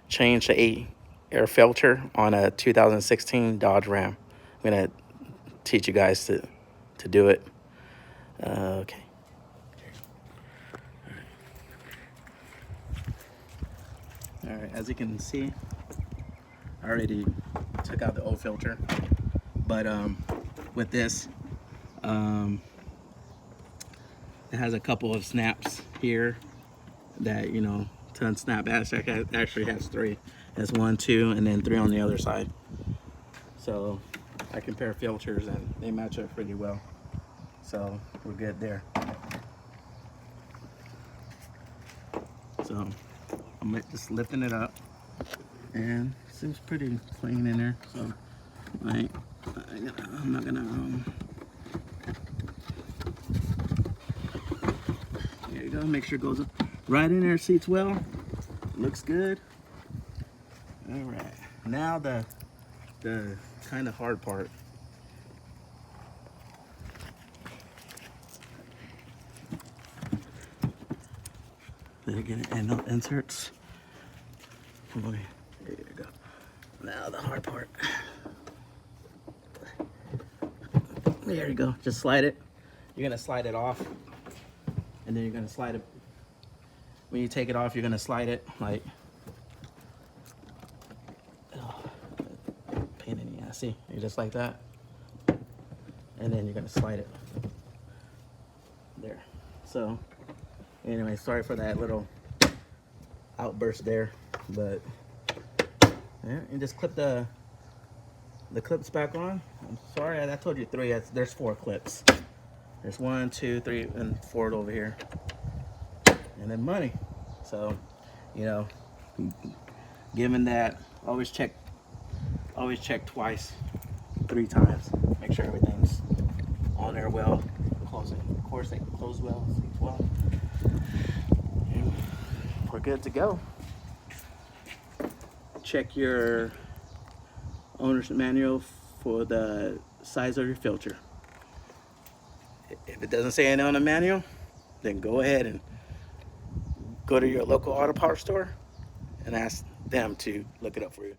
change the air filter on a 2016 Dodge Ram. I'm gonna teach you guys to do it. Okay. All right, as you can see, I already took out the old filter, but with this, it has a couple of snaps here that, you know, to unsnap. Actually has three. There's 1, 2, and then 3 on the other side. So I compare filters and they match up pretty well. So we're good there. So I'm just lifting it up, and it seems pretty clean in there. So I'm not gonna. There you go. Make sure it goes right in there. Seats well. Looks good. All right. Now the kind of hard part. There again, and no inserts. Oh, there you go. Now the hard part. There you go. Just slide it. You're gonna slide it off, and then you're gonna slide it. When you take it off, you're gonna slide it like. Oh, pain in the ass. See, you just like that, and then you're gonna slide it. There. So, anyway, sorry for that little outburst there, but yeah, and just clip the clips back on. I'm sorry, I told you 3. There's 4 clips. There's 1, 2, 3, and 4 over here, and then money. So, you know, given that, always check twice, 3 times. Make sure everything's on there well. Closing, of course, they close well, seats well. And we're good to go. Check your owner's manual for the size of your filter. If it doesn't say anything on the manual, then go ahead and go to your local auto parts store and ask them to look it up for you.